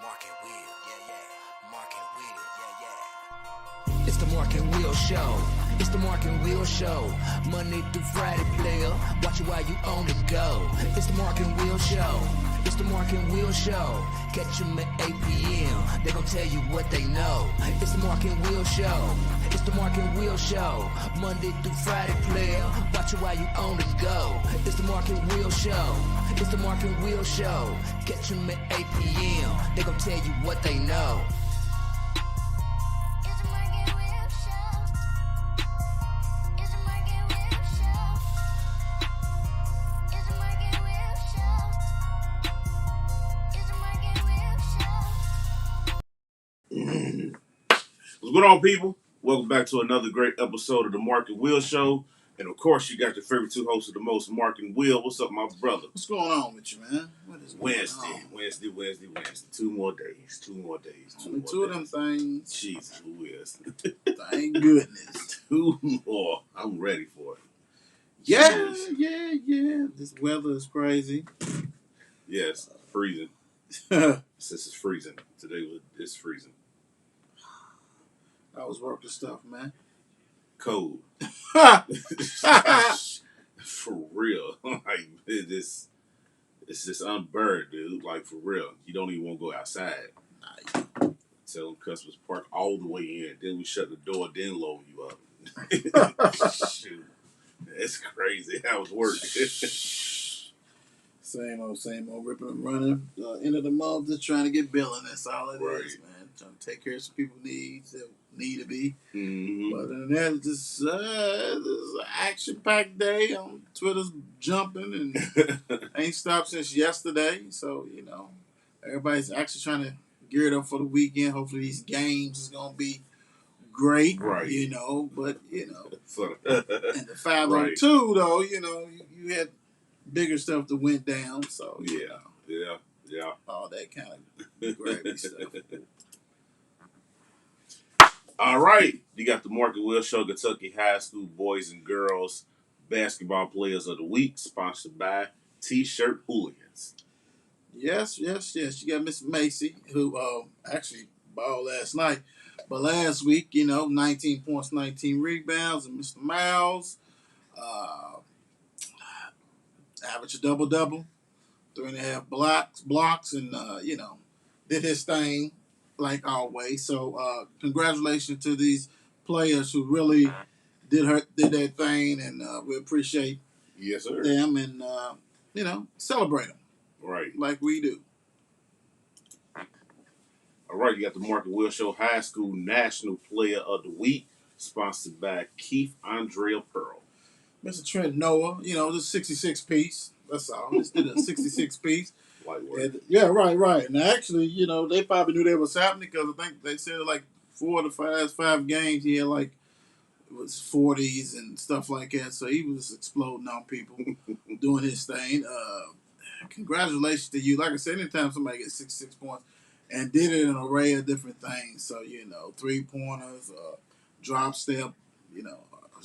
Mark and Will, yeah. Mark and Will, yeah. It's the Mark and Will Show. It's the Mark and Will Show. Monday through Friday, player. Watch it while you on the go. It's the Mark and Will Show. It's the Mark and Will Show. Catch them at 8 p.m. They gon' tell you what they know. It's the Mark and Will Show. It's the Mark and Will Show. Monday through Friday, player. Watch it while you on the go. It's the Mark and Will Show. It's the Mark and Will Show. Catch them at 8 p.m. They gon' tell you what they know. What's going on, people? Welcome back to another great episode of the Mark and Will Show. And of course, you got your favorite two hosts of the most, Mark and Will. What's up, my brother? What's going on with you, man? What is Wednesday. 2 more days. Only two of them things. Jesus, who is? Thank goodness. 2 more. I'm ready for it. Yeah. This weather is crazy. Yes, freezing. Since it's freezing. It's freezing. I was working stuff, man. Cold. For real. Like, it's just unburned, dude. Like, for real. You don't even want to go outside. Tell them customers park all the way in. Then we shut the door, then load you up. Shoot. It's crazy how it's working. Same old, ripping and running. End of the month, just trying to get billing. That's all it is, man. Trying to take care of some people's needs that need to be. Mm-hmm. But other than that, it's just this is an action-packed day. On Twitter's jumping and ain't stopped since yesterday. So, everybody's actually trying to gear it up for the weekend. Hopefully these games is going to be great, right. But, So, and the 502, though, you had bigger stuff that went down. So, yeah. all that kind of gravy stuff. All right. You got the Mark and Will Show, Kentucky High School Boys and Girls Basketball Players of the Week, sponsored by T-Shirt Hooligans. Yes. You got Miss Macy, who actually balled last night. But last week, 19 points, 19 rebounds, and Mr. Miles, average a double-double, 3.5 blocks, and, did his thing like always. So congratulations to these players who really did their thing, and we appreciate them and, celebrate them. Right. Like we do. All right, you got the Mark and Will Show High School National Player of the Week, sponsored by Keith Andrea Pearl. Mr. Trent Noah, this 66 piece. That's all. Just did a 66 piece. And, yeah, right. And actually, they probably knew that was happening because I think they said like 4 of the 5 games he had like it was 40s and stuff like that. So he was exploding on people, doing his thing. Congratulations to you. Like I said, anytime somebody gets 66 points and did it in an array of different things. So 3-pointers, drop step,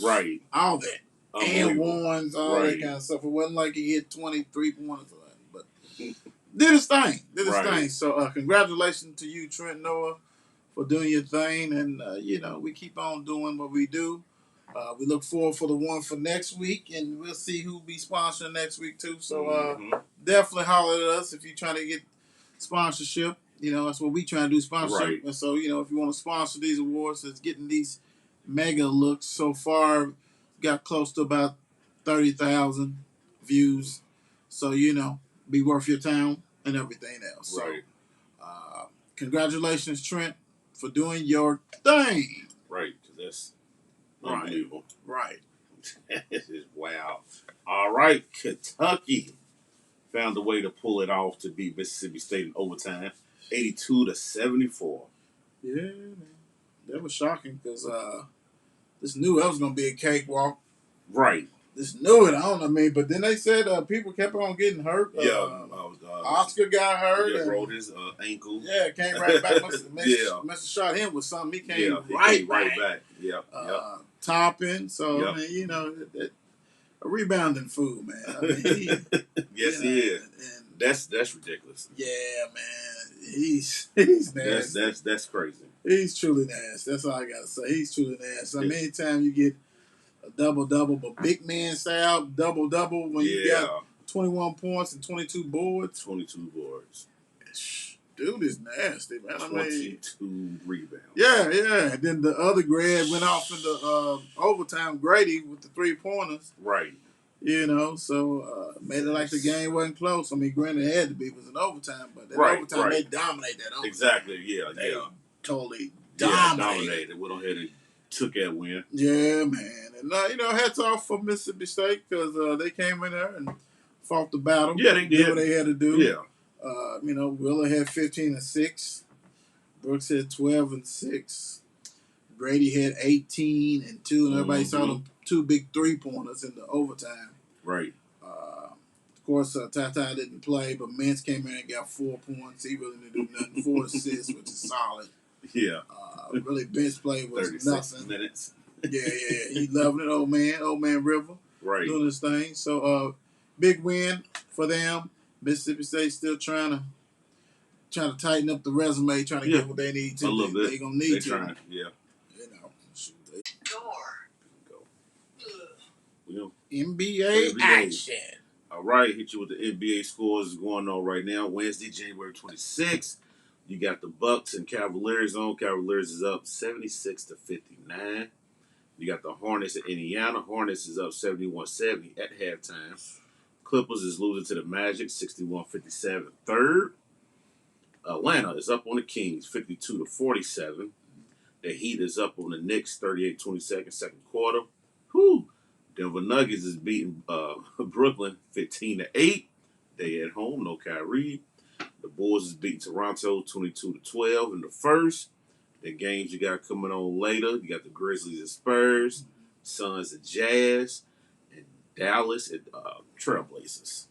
right, all that. And ones, all right. that kind of stuff. It wasn't like he hit 23 pointers or that, but did his thing. So congratulations to you, Trent Noah, for doing your thing. And, we keep on doing what we do. We look forward for the one for next week, and we'll see who'll be sponsoring next week, too. So definitely holler at us if you're trying to get sponsorship. That's what we trying to do, sponsorship. Right. And so, if you want to sponsor these awards, it's getting these mega looks so far. Got close to about 30,000 views. So, be worth your time and everything else. Right. So, congratulations, Trent, for doing your thing. Right. That's unbelievable. Right. This is wow. All right. Kentucky found a way to pull it off to beat Mississippi State in overtime, 82-74. Yeah, man. That was shocking because just knew that was going to be a cakewalk. Right. Just knew it. I don't know, but then they said people kept on getting hurt. Oscar got hurt. Yeah, broke his ankle. Yeah, came right back. Must have shot him with something. He came right back. Yeah. Topping. So, I mean, a rebounding fool, man. I mean, yes, he is. And that's ridiculous. Yeah, man. He's nasty. That's crazy. He's truly nasty. That's all I gotta say. He's truly nasty. I mean, anytime you get a double, but big man style double when you got 21 points and 22 boards. 22 boards. Dude is nasty, man. 22 rebounds. Yeah. And then the other grad went off in the overtime, Grady, with the 3-pointers. Right. You know, so made it like the game wasn't close. I mean, granted, it had to be. It was an overtime, but that overtime, they dominated that overtime. Exactly, They yeah. totally dominated. Went on ahead and took that win. Yeah, man. And, hats off for Mississippi State because they came in there and fought the battle. Yeah, they did. Did what they had to do. Yeah. Willa had 15 and 6. Brooks had 12 and 6. Grady had 18 and 2. And everybody saw them 2 big 3-pointers in the overtime. Right. Of course, Tata didn't play, but Mintz came in and got 4 points. He really didn't do nothing. 4 assists, which is solid. Yeah. Really, bench play was 36 nothing. minutes. Yeah. He loving it, old man River. Right. Doing his thing. So, big win for them. Mississippi State still trying to tighten up the resume, trying to get what they need to. A little bit. They're going to need to. Trying, yeah. NBA action. All right, hit you with the NBA scores going on right now. Wednesday, January 26th. You got the Bucks and Cavaliers on. Cavaliers is up 76-59. You got the Hornets at Indiana. Hornets is up 71-70 at halftime. Clippers is losing to the Magic 61-57 third. Atlanta is up on the Kings 52-47. The Heat is up on the Knicks 38-22 second quarter. Whew. Denver Nuggets is beating Brooklyn 15-8. They at home, no Kyrie. The Bulls is beating Toronto 22-12 in the first. The games you got coming on later, you got the Grizzlies and Spurs, Suns and Jazz, and Dallas and Trailblazers.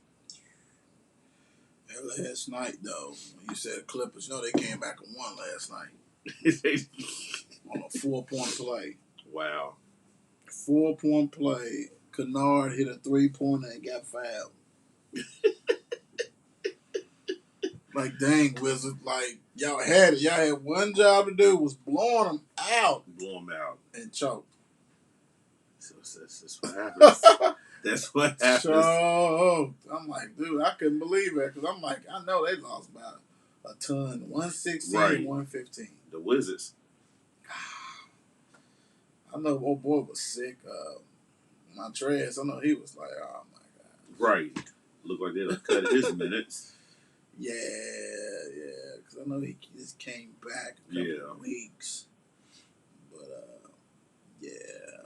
Last night, though, when you said Clippers, they came back and won last night on a 4-point play. Wow. 4-point play. Kennard hit a 3-pointer and got fouled. Like, dang, Wizard. Like, y'all had it. Y'all had one job to do was blowing them out. Blow them out. And choke. So that's what happens. That's what happens. So, I'm like, dude, I couldn't believe it. Because I'm like, I know they lost by a ton. 116, right. 115. The Wizards. I know old boy was sick. Montrez, I know he was like, oh, my God. Right. Looked like they'd have cut his minutes. Yeah, because I know he just came back a couple of weeks. But, yeah.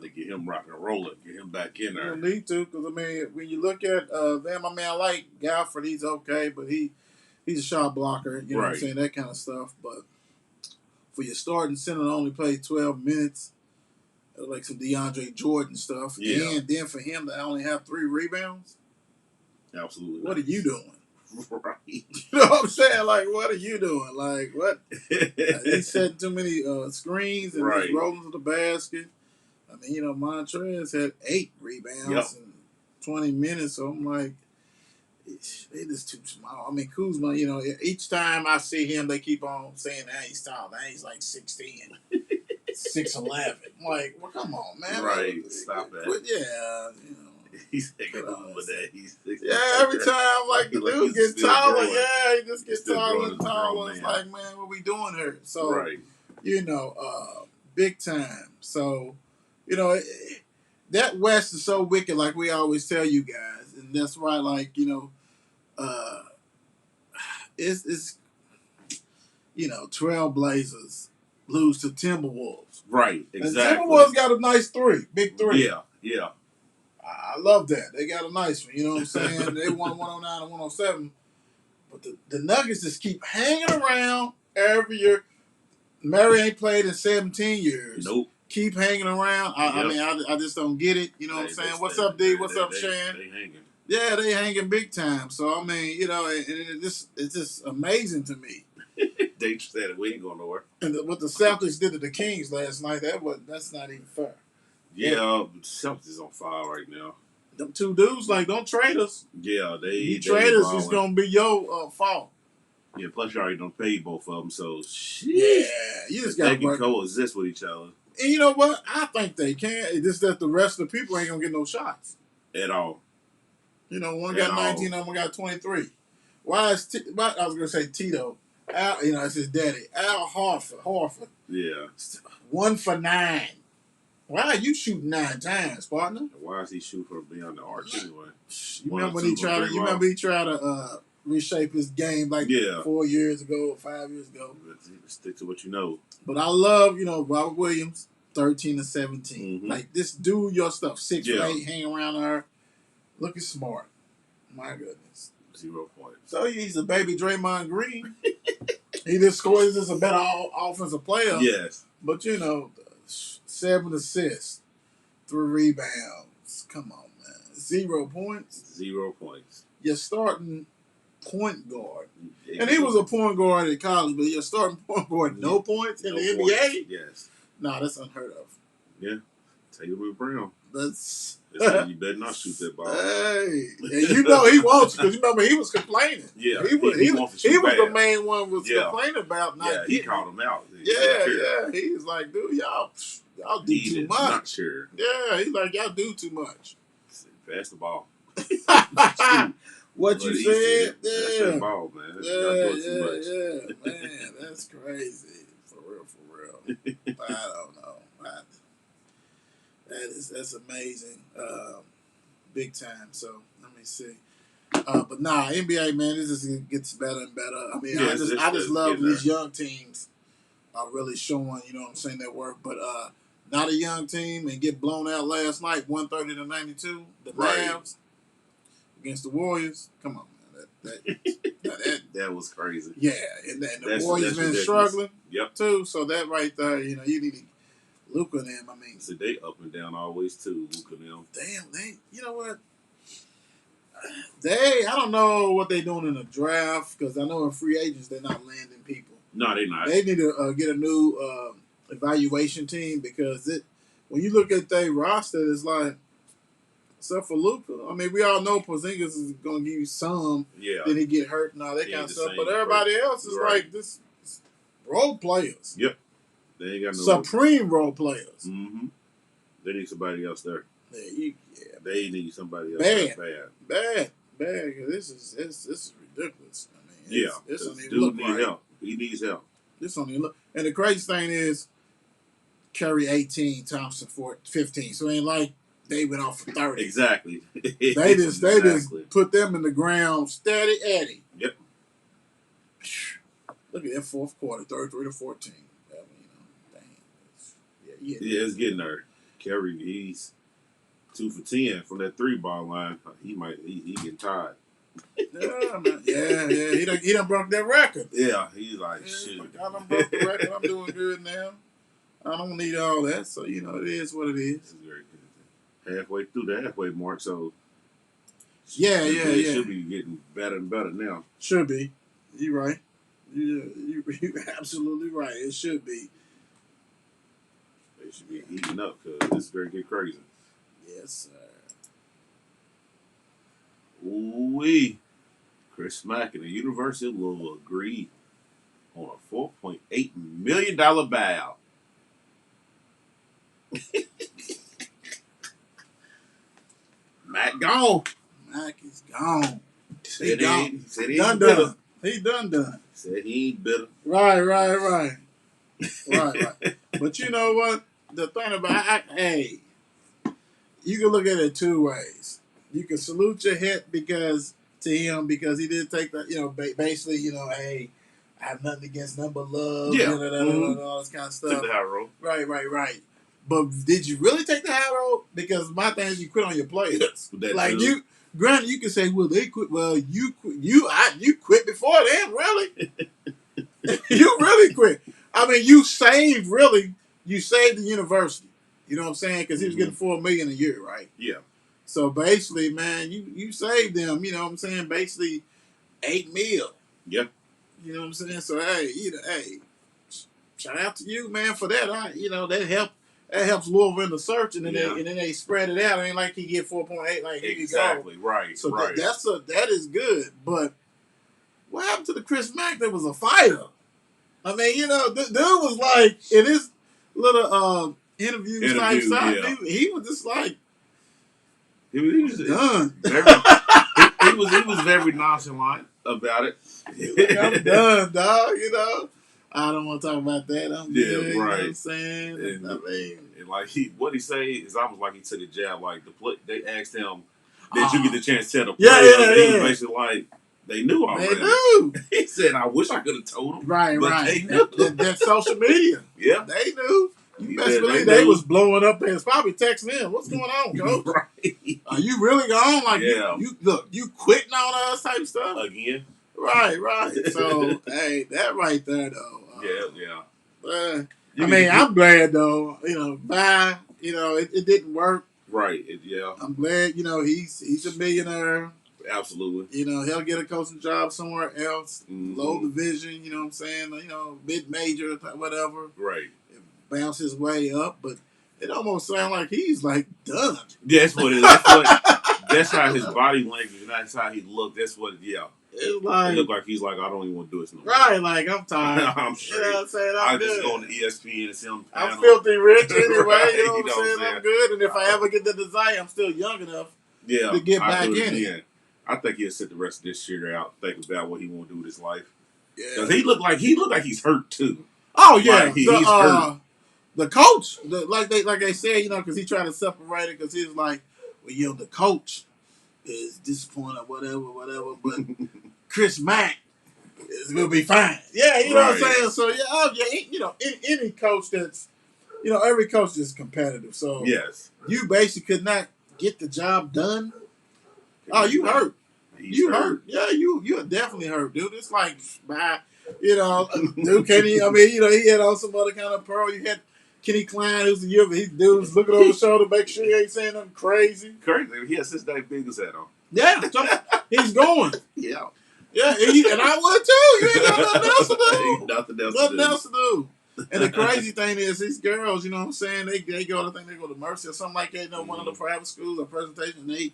They get him rocking and rolling, get him back in there. You don't need to, because, I mean, when you look at them, I mean, I like Gafford, he's okay, but he's a shot blocker, you know what I'm saying, that kind of stuff. But for your starting center to only play 12 minutes, like some DeAndre Jordan stuff, and then for him to only have 3 rebounds, absolutely. What are you doing? Right. You know what I'm saying? Like, what are you doing? Like, what? He's setting too many screens and just rolling to the basket. I mean, Montrez had 8 rebounds in 20 minutes, so I'm like, they just too small. I mean, Kuzma, each time I see him, they keep on saying that he's tall. Now he's like 6'10". 6'11". I'm like, well, come on, man. Right, stop that. But yeah, He's taking over that. He's every time, like, the dude gets taller. Yeah, he just gets taller and taller. It's like, man, what we doing here? So, big time. So, that West is so wicked, like we always tell you guys. And that's why, like, it's Trailblazers lose to Timberwolves. Right, exactly. And Timberwolves got a nice 3, big 3. Yeah. I love that. They got a nice one. You know what I'm saying? They won 109 and 107. But the Nuggets just keep hanging around every year. Murray ain't played in 17 years. Nope. Keep hanging around. I mean, I just don't get it. You know what I'm saying? What's up, D? What's up, Shan? They hanging. Yeah, they hanging big time. So, I mean, it's just amazing to me. They said we ain't going nowhere. And what the Celtics did to the Kings last night, that's not even fair. Yeah, Celtics is on fire right now. Them 2 dudes, like, don't trade us. Yeah, You trade us, it's going to be your fault. Yeah, plus you already done paid both of them, so Yeah, you just got they to can work. coexist with each other And you know what? I think they can. It's just that the rest of the people ain't gonna get no shots. at all. You know, one At got 19, all. one got 23. Why is why, I was gonna say Tito? Al, you know, it's his daddy. Al Horford, Yeah. 1 for 9. Why are you shooting 9 times, partner? Why is he shooting from beyond the arc anyway? You remember when he tried to? You remember he tried to reshape his game like 4 years ago, 5 years ago. Stick to what you know. But I love, you know, Robert Williams, 13 to 17. Mm-hmm. Like this, do your stuff. 6 for 8, hang around her. Looking smart. My goodness. 0 points. So he's a baby Draymond Green. He just scores. He's just a better offensive player. Yes. But you know, 7 assists, 3 rebounds. Come on, man. 0 points. 0 points. You're starting point guard. And he was a point guard in college, but you're starting point guard, no points in the NBA? Yes. Nah, that's unheard of. Yeah. Taylor Brown. That's you better not shoot that ball. Hey, and you know he wants because you remember he was complaining. Yeah, he was the main one was complaining about not getting. He called him out. He's like, dude, y'all do too much. Not sure. Yeah, he's like, y'all do too much. Pass the ball. What you said? Pass that ball, man. Man, that's crazy. For real. I don't know. That's amazing, big time. So let me see. But nah, NBA, man, this just gets better and better. I mean, I just love these young teams are really showing, you know what I'm saying, their work. But not a young team and get blown out last night, 130 to 92. The Mavs against the Warriors. Come on, man. That was crazy. Yeah, and the Warriors been struggling too. So that right there, you know, you need to. Luka and them, I mean. So they up and down always too, Luka and them. Damn, you know what? I don't know what they're doing in the draft because I know in free agents they're not landing people. No, they're not. They need to get a new evaluation team because when you look at their roster, it's like, except for Luka, I mean, we all know Porzingis is going to give you some. Yeah. Then he get hurt and all that kind of stuff. But everybody else is like this role players. Yep. They ain't got no supreme role players. Mm-hmm. They need somebody else there. They need somebody else bad. This is ridiculous. I mean, this don't even dude look needs right. help. He needs help. This don't even look. And the crazy thing is, Curry 18, Thompson 15. So it ain't like they went off for 30. Exactly. They just put them in the ground steady Eddie. Yep. Look at that fourth quarter, 33 to 14. It's getting there. Kerry, he's 2 for 10 from that 3-ball line. He getting tired. He done broke that record. Yeah, he's like, shit. I done broke the record. I'm doing good now. I don't need all that. So, you know, it is what it is. It's very good. Halfway through the halfway mark, so it should be getting better and better now. Should be. You're right. You're absolutely right. It should be. They should be heating up because this is going to get crazy. Yes, sir. Ooh-wee. Chris Mack and the University of Louisville agreed on a $4.8 million buyout. Mack gone. Mack is gone. He gone. Said he done. He done. Said he ain't bitter. Right. But you know what? The thing about you can look at it 2 ways. You can salute your hit to him because he did take the, you know, basically, you know, hey, I have nothing against number love, all this kind of stuff. Took the high road. Right. But did you really take the high road? Because my thing is you quit on your players. Like granted, you can say, well, they quit. Well, you quit before them, really. You really quit. I mean, you saved the university. You know what I'm saying? Because he was getting $4 million a year, right? Yeah. So basically, man, you saved them. You know what I'm saying? Basically, $8 million. Yeah. You know what I'm saying? So shout out to you, man, for that. That helps Louisville in the search, and then they spread it out. It ain't like he get 4.8 like exactly he right. So right. That is good, but what happened to the Chris Mack that was a fighter? I mean, dude was like in his little interview type stuff. Yeah. He was just like he was done. he was very nonchalant about it. Like, I'm done, dog. I don't want to talk about that. I'm good, right. You know what I'm saying? And, I mean, and like what he say is almost like he took a jab. Like they asked him, "Did you get the chance to tell the player?" He was basically like, "They knew already." They knew. He said, "I wish I could have told them." Right. They knew. That social media. Yeah, they knew. You best believe they was blowing up. And probably texting him, "What's going on, coach? Right? Are you really gone? Like, you look, you quitting on us type stuff again." Right. So, hey, that right there, though. Yeah. I mean, I'm glad though. Bye. It didn't work. Right. I'm glad. He's a millionaire. Absolutely. He'll get a coaching job somewhere else, low division. You know what I'm saying? Mid-major, whatever. Right. Bounce his way up, but it almost sounds like he's like done. Yeah, that's what it is. That's how his body language and that's how he looked. That's what. Yeah. It's like, it looked like he's like, I don't even want to do this no more. Right, like I'm tired. I'm sure. You know what I'm saying? I good. just go on the ESPN and see him. I'm filthy rich anyway. Right, you know what I'm saying? I'm good. And if I ever get the desire, I'm still young enough to get back in it. I think he'll sit the rest of this year out, think about what he want to do with his life. Yeah, because he looked like he's hurt too. Oh yeah, like he's hurt. The coach, like they said, because he tried to separate it because he was like, well, the coach is disappointed, whatever, but Chris Mack is gonna be fine. Yeah, you know what I'm saying. So any coach that's, every coach is competitive. So yes, you basically could not get the job done. Oh, you hurt. You hurt. Yeah, you are definitely hurt, dude. It's like, dude, Kenny. I mean, he had on some other kind of pearl. You had Kenny Klein, who's he dude's looking over his shoulder, make sure he ain't saying nothing crazy. He has his name big as that on. Yeah, so he's going. Yeah. Yeah, and I would too. You ain't got nothing else to do. Nothing else to do. And the crazy thing is, these girls, you know what I'm saying, they go, I think they go to Mercy or something like that, one of the private schools or presentation, they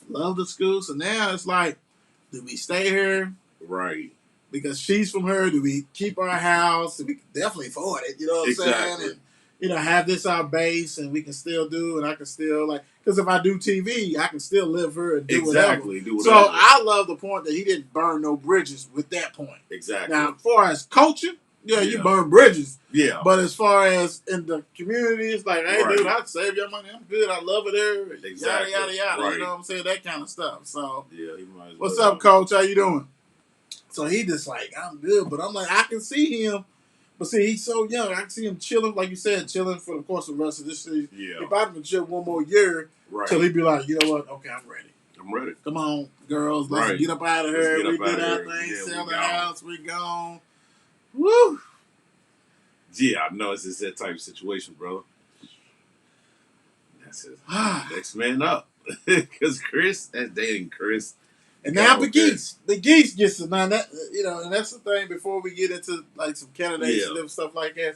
love the school. So now it's like, do we stay here? Right. Because she's from her. Do we keep our house? We can definitely afford it, you know what I'm saying? And, have this our base, and we can still do, and I can still, because if I do TV, I can still live here and do whatever. So I love the point that he didn't burn no bridges with that point. Exactly. Now, as far as coaching, you burn bridges. Yeah. But as far as in the community, it's like, hey, dude, I'd save your money. I'm good. I love it here. Exactly. Yada, yada, yada. Right. You know what I'm saying? That kind of stuff. So, yeah, he might as well. What's up, coach? How you doing? So he just like, I'm good. But I'm like, I can see him. But see, he's so young. I can see him chilling, like you said, chilling for the course of the rest of this season. Yeah. If I can chill one more year, till he'd be like, you know what? Okay, I'm ready. Come on, girls. Let's get up out of here. We did our thing. Sell the house. We gone. Woo. Yeah, I know it's just that type of situation, brother. That's it. Next man up. Because that's dating Chris. And now the geese gets to now that and that's the thing before we get into some candidates and stuff like that.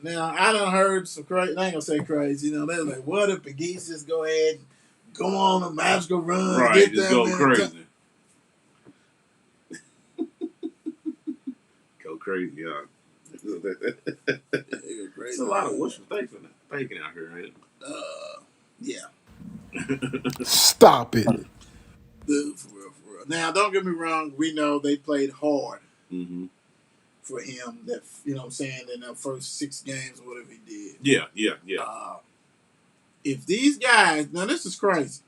Now I done heard some crazy. I ain't gonna say crazy. They was like, what if the geese just go ahead and go on a magical run, right? Just go crazy, go crazy, yeah. It's a lot of wishful thinking out here, right? Yeah. Stop it. Dude, for real. Now, don't get me wrong. We know they played hard for him. That what I'm saying, in the first 6 games or whatever he did. Yeah. If these guys, now this is crazy.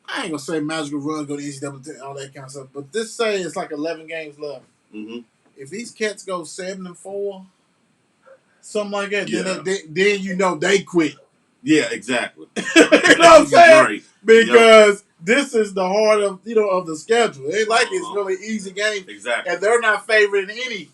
I ain't gonna say magical run, go to NCAA, all that kind of stuff. But this say it's like 11 games left. Mm-hmm. If these cats go 7-4, something like that, then they quit. Yeah, exactly. You know what I'm saying? Right. Because this is the heart of of the schedule. It ain't like it's really easy games. Exactly. And they're not favoring any.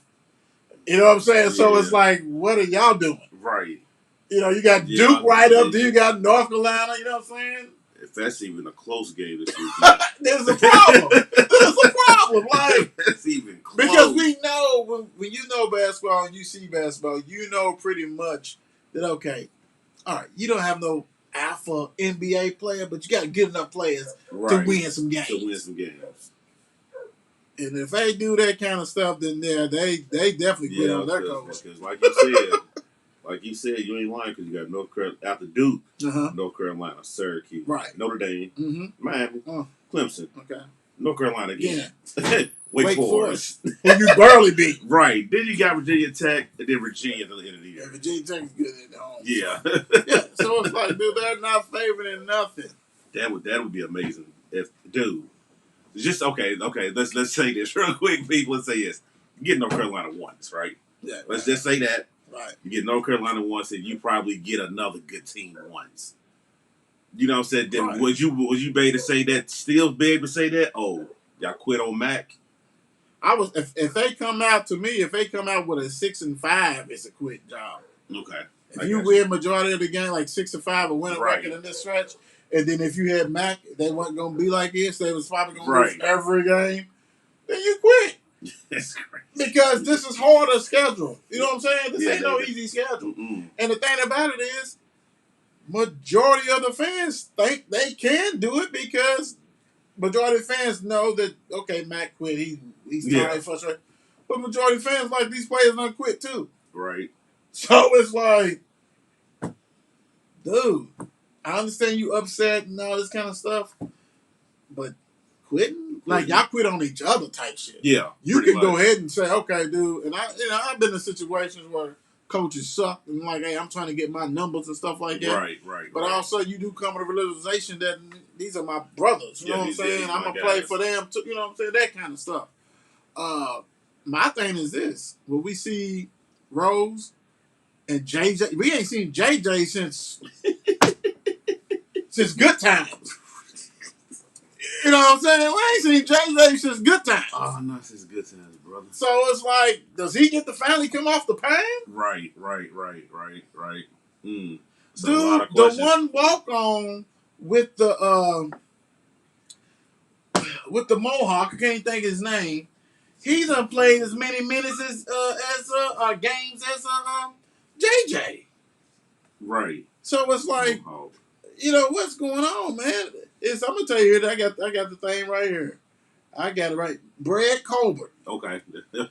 You know what I'm saying? So it's like, what are y'all doing? Right. You got Duke right up there. You got North Carolina. You know what I'm saying? If that's even a close game this week, there's a problem. There's a problem. Like, that's even close. Because we know when you know basketball and you see basketball, you know pretty much that all right, you don't have no alpha NBA player, but you got good enough players to win some games. And if they do that kind of stuff, then they definitely quit on their coach. Because like you said, you ain't lying because you got North Carolina after Duke, North Carolina, Syracuse, right, Notre Dame, Miami, Clemson, okay, North Carolina again, Wake Forest, who you barely beat. Right. Then you got Virginia Tech, and then Virginia at the end of the year. Yeah, Virginia Tech is good at home. Yeah, yeah. So it's like, dude, they're not favored in nothing. That would be amazing if, dude. Just okay. Let's say this real quick, people. Let's say this. You get North Carolina once, right? Yeah. Let's just say that. Right. You get North Carolina once, and you probably get another good team once. You know what I'm saying? Then right. would you be able to say that? Still be able to say that? Oh, y'all quit on Mack? I was if they come out to me, if they come out with a 6-5, it's a quit job. Okay. If you win majority of the game, like 6-5, or win a record in this stretch, and then if you had Mack, they weren't gonna be like this. They was probably gonna lose every game. Then you quit. That's crazy. Because this is harder schedule. You know what I'm saying? This ain't no easy schedule. And the thing about it is, majority of the fans think they can do it because majority of fans know that, okay, Mack quit. He's tired, frustrated. But majority of fans like these players not quit too. Right. So it's like, dude, I understand you upset and all this kind of stuff, but quitting? Like, y'all quit on each other type shit. Yeah. You can go ahead and say, okay, dude, and I've been in situations where coaches suck and like, hey, I'm trying to get my numbers and stuff like that. Right. But also you do come to the realization that these are my brothers. You know what I'm saying? I'm going to play for them too. You know what I'm saying? That kind of stuff. My thing is this. When we see Rose and JJ, we ain't seen JJ since good times. You know what I'm saying? We ain't seen JJ since good times. Oh, not since good times, brother. So it's like, does he get to finally come off the Payne? Right. Dude, the one walk on with the Mohawk, I can't think his name. He done played as many minutes as games as JJ. Right. So it's like, you know, what's going on, man? I'm gonna tell you, I got the thing right here. I got it right. Brad Colbert. Okay.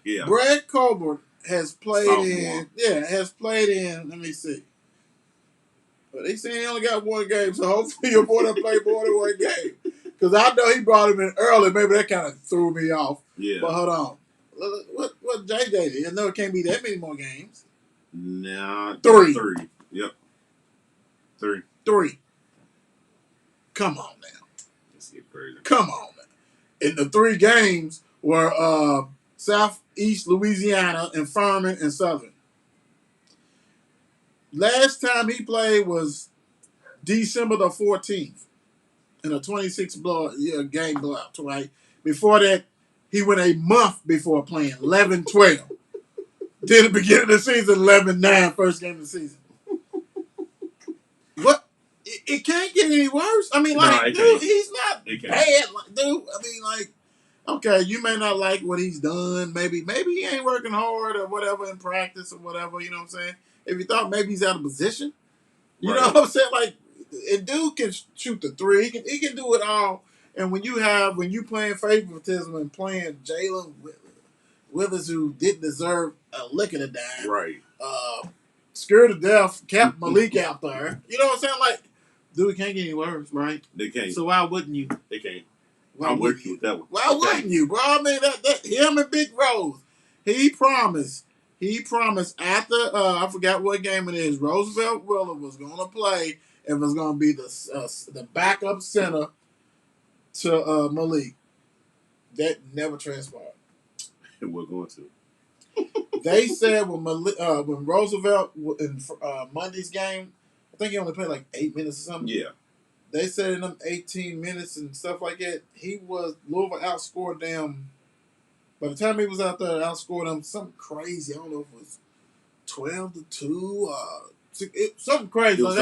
Yeah. Brad Colbert has played in. Let me see. But they say he only got one game, so hopefully your boy done played more than one game. Because I know he brought him in early. Maybe that kind of threw me off. Yeah. But hold on. What JJ did? I know it can't be that many more games. Nah. 3. Yep. 3. Come on now. Let's get crazy. Come on now. In the 3 games were Southeast Louisiana and Furman and Southern. Last time he played was December the 14th in a 26 game blowout, right? Before that, he went a month before playing, 11-12. Then the beginning of the season, 11-9, first game of the season. What? It can't get any worse. I mean, like, dude, he's not bad. Like, dude, I mean, like, okay, you may not like what he's done. Maybe he ain't working hard or whatever in practice or whatever, you know what I'm saying? If you thought maybe he's out of position, you know what I'm saying? Like, a dude can shoot the 3. He can do it all. And when you playing favoritism and playing Jalen Withers, who didn't deserve a lick of the dime, right? Scared to death, kept Malik out there. You know what I'm saying? Like, dude, it can't get any worse, right? They can't. So why wouldn't you? They can't. I'm with you with that one. Why wouldn't you, bro? I mean, that him and Big Rose, he promised after I forgot what game it is. Roosevelt Willer was going to play and was going to be the backup center to Malik. That never transpired. We're going to. They said when Roosevelt in Monday's game, I think he only played like 8 minutes or something. Yeah. They said in them 18 minutes and stuff like that, Louisville outscored them. By the time he was out there, outscored them something crazy. I don't know if it was 12-2, something crazy. Why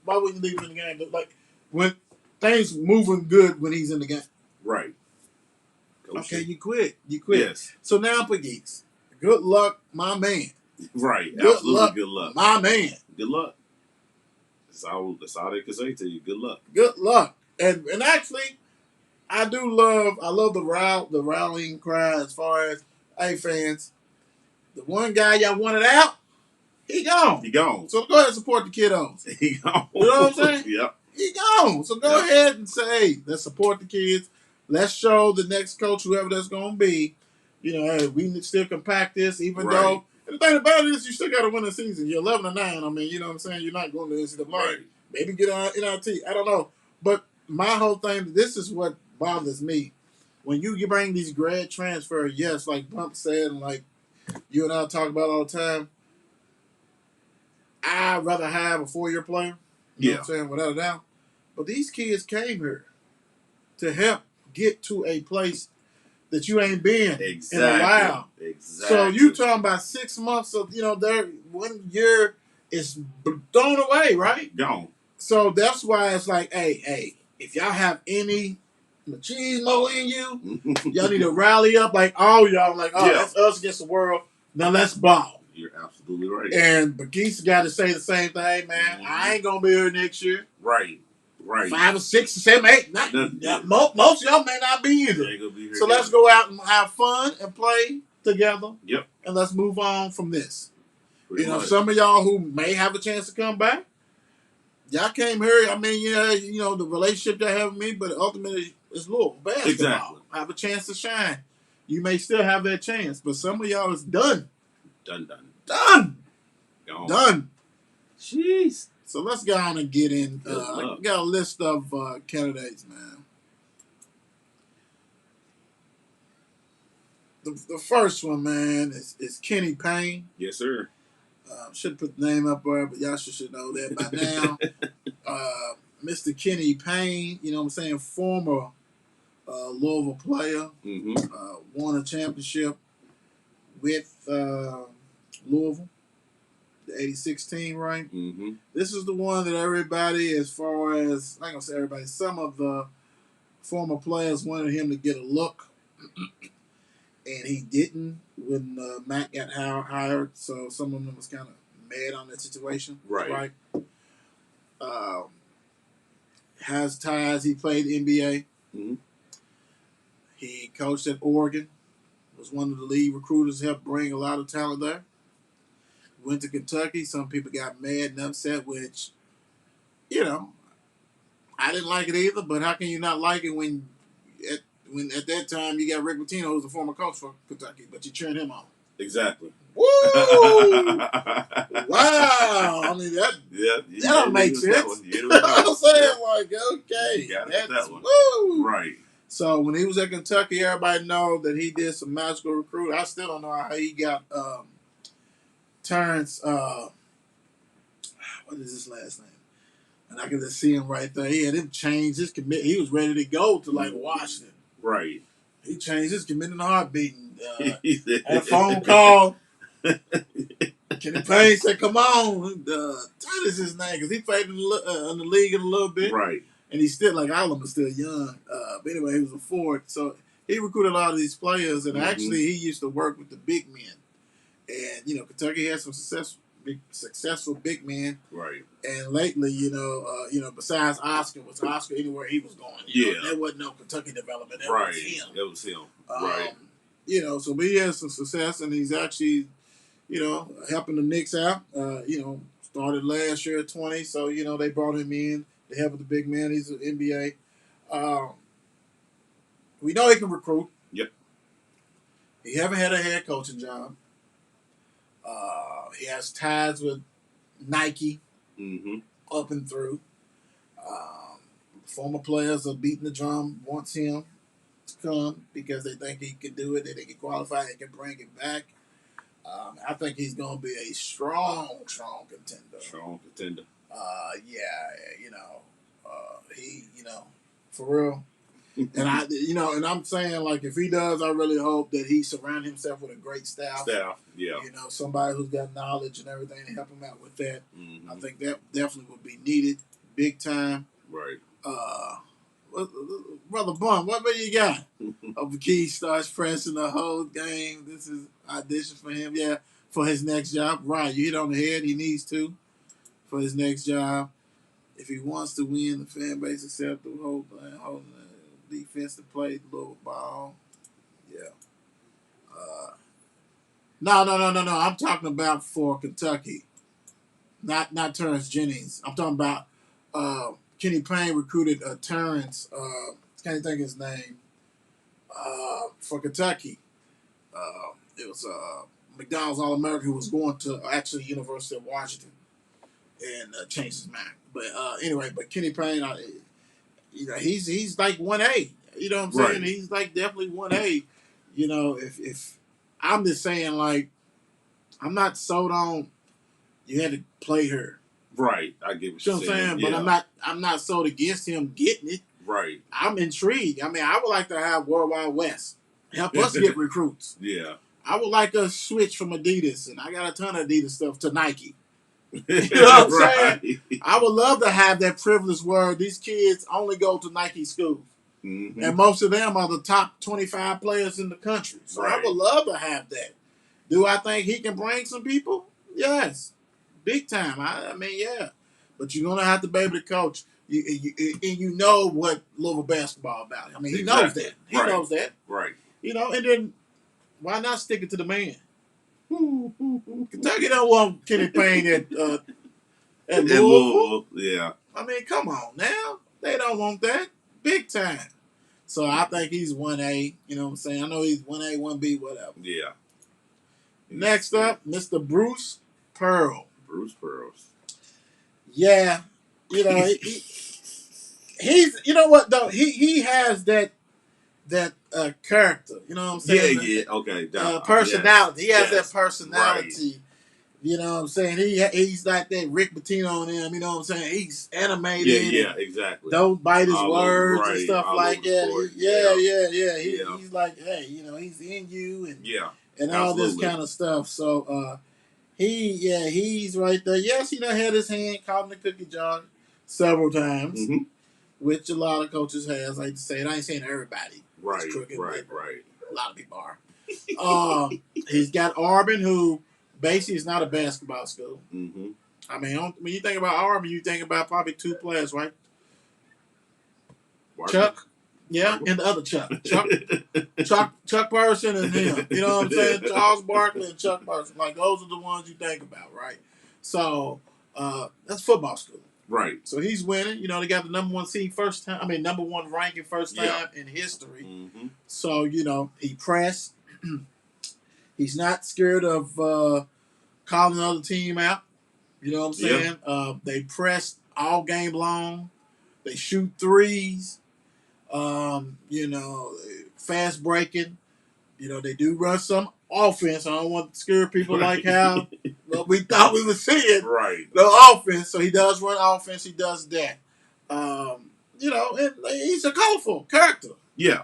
wouldn't you leave him in the game? But like, when things moving good when he's in the game. Right. Okay, you quit. Yes. So now, Pagese, good luck, my man. Right. Good Absolutely good luck. My man. Good luck. That's all they can say to you. Good luck. Good luck. And actually, I love the rallying cry as far as, hey fans, the one guy y'all wanted out, he gone. He gone. So go ahead and support the kiddos. He gone. You know what I'm saying? Yep. He gone. So go ahead and say, hey, let's support the kids. Let's show the next coach, whoever that's going to be, hey, we still compact this, even though. And the thing about it is, you still got to win the season. You're 11-9. I mean, you know what I'm saying? You're not going to NCAA. Right. Maybe get on NIT. I don't know. But my whole thing, this is what bothers me. When you bring these grad transfers, yes, like Bump said, and like you and I talk about all the time, I'd rather have a 4-year player. You know what I'm saying? Without a doubt. But these kids came here to help get to a place that you ain't been in a while. Exactly. So you talking about 6 months of, their 1 year is thrown away, right? Gone. So that's why it's like, hey, if y'all have any machismo in you, y'all need to rally up like all y'all, like, that's us against the world. Now let's ball. You're absolutely right. And Baghees got to say the same thing, man. I ain't going to be here next year. Right. 5 or 6 or 7, 8. Most of y'all may not be either. So let's go out and have fun and play together. Yep. And let's move on from this. Pretty much. Some of y'all who may have a chance to come back, y'all came here. I mean, the relationship y'all have with me, but ultimately it's Louisville basketball. Exactly. Have a chance to shine. You may still have that chance, but some of y'all is done. Done. Jeez. So let's go on and get in. I got a list of candidates, man. The first one, man, is Kenny Payne. Yes, sir. Should put the name up there, but y'all should know that by now. Mr. Kenny Payne, you know what I'm saying, former Louisville player, won a championship with Louisville, the 86 team, right? This is the one that everybody, as far as, I'm not going to say everybody, some of the former players wanted him to get a look, and he didn't when Mack got hired, so some of them was kind of mad on that situation. Right? Has ties. He played NBA. He coached at Oregon. Was one of the lead recruiters. Helped bring a lot of talent there. Went to Kentucky. Some people got mad and upset, which, I didn't like it either. But how can you not like it when at that time you got Rick Pitino, who was the former coach for Kentucky, but you cheering him on? Exactly. Woo! Wow! I mean that don't make sense. You know what I'm saying? Like, okay, that's one. Woo! Right. So when he was at Kentucky, everybody know that he did some magical recruiting. I still don't know how he got Terrence. What is his last name? And I can just see him right there. He had him change his commit. He was ready to go to like Washington. Right. He changed his commit in a heartbeat. Had a phone call. Kenny Payne said, "Come on, Titus his name because he played in the league in a little bit, right? And he's still like all of them are still young. But anyway, he was a forward, so he recruited a lot of these players, and actually he used to work with the big men. And Kentucky has some successful big men, right? And lately, besides Oscar, was Oscar anywhere he was going? There wasn't no Kentucky development. That was him. That was him, right? So but he has some success, and he's actually, helping the Knicks out. Started last year at 20, so they brought him in to help with the big man. He's an NBA. We know he can recruit. Yep. He haven't had a head coaching job. He has ties with Nike up and through. Former players are beating the drum, wants him to come because they think he can do it, that they can qualify, they can bring it back. I think he's going to be a strong contender. Strong contender. He, for real. And and I'm saying, like, if he does, I really hope that he surround himself with a great staff. Somebody who's got knowledge and everything to help him out with that. I think that definitely would be needed, big time. Right. Brother Bum, what you got? Key starts pressing the whole game. This is audition for him. Yeah, for his next job. Right, you hit on the head. He needs to for his next job. If he wants to win, the fan base accept the whole thing. defense that played Louisville ball. Yeah. No. I'm talking about for Kentucky, not Terrence Jennings. I'm talking about Kenny Payne recruited Terrence. Can't think of his name. For Kentucky, it was McDonald's All-American who was going to actually University of Washington and changed his mind. But anyway, but Kenny Payne, he's like 1A. You know what I'm saying? Right. He's like definitely 1A. You know, if I'm just saying, like, I'm not sold on you had to play her. Right. I get what you're saying. But Yeah. I'm not sold against him getting it. Right. I'm intrigued. I mean, I would like to have Worldwide West help us get recruits. Yeah. I would like us switch from Adidas, and I got a ton of Adidas stuff, to Nike. You know what I'm saying? I would love to have that privilege where these kids only go to Nike schools. Mm-hmm. And most of them are the top 25 players in the country. So I would love to have that. Do I think he can bring some people? Yes. Big time. I mean, yeah. But you're going to have to be able to coach. You know what Louisville basketball about. I mean, he knows that. He knows that. Right. You know, and then why not stick it to the man? Kentucky don't want Kenny Payne at Louisville. Yeah. I mean, come on now. They don't want that. Big time. So I think he's 1A. You know what I'm saying? I know he's 1A, 1B, whatever. Yeah. Next up, Mr. Bruce Pearl. Bruce Pearls. Yeah. You know, he's, you know what, though? He has that character. You know what I'm saying? Yeah. Okay. Personality. Yes. He has that personality. Right. You know what I'm saying? He's like that Rick Pitino on him. You know what I'm saying? He's animated. Yeah, exactly. Don't bite his All words over, and stuff like that. Yeah. He's like, hey, you know, he's in you and all absolutely. this kind of stuff. So he's right there. Yes, he done had his hand caught in the cookie jar several times, Mm-hmm. which a lot of coaches has. I hate to say it. I ain't saying everybody. Right. Crooked, Right. A lot of people are. He's got Auburn, who basically is not a basketball school. Mm-hmm. I mean, when you think about Auburn, you think about probably two players, right? Chuck, yeah, and the other Chuck. Chuck Person and him. You know what I'm saying? Charles Barkley and Chuck Person. Like, those are the ones you think about, right? So, that's football school. Right. So he's winning. You know, they got the number one seed first time. I mean, number one ranking first time in history. Mm-hmm. So, you know, he pressed. He's not scared of calling another team out. You know what I'm saying? They press all game long. They shoot threes. You know, fast breaking. You know, they do run some offense. I don't want to scare people like how we thought we were seeing. Right. The offense. So he does run offense. He does that. You know, and he's a colorful character. Yeah.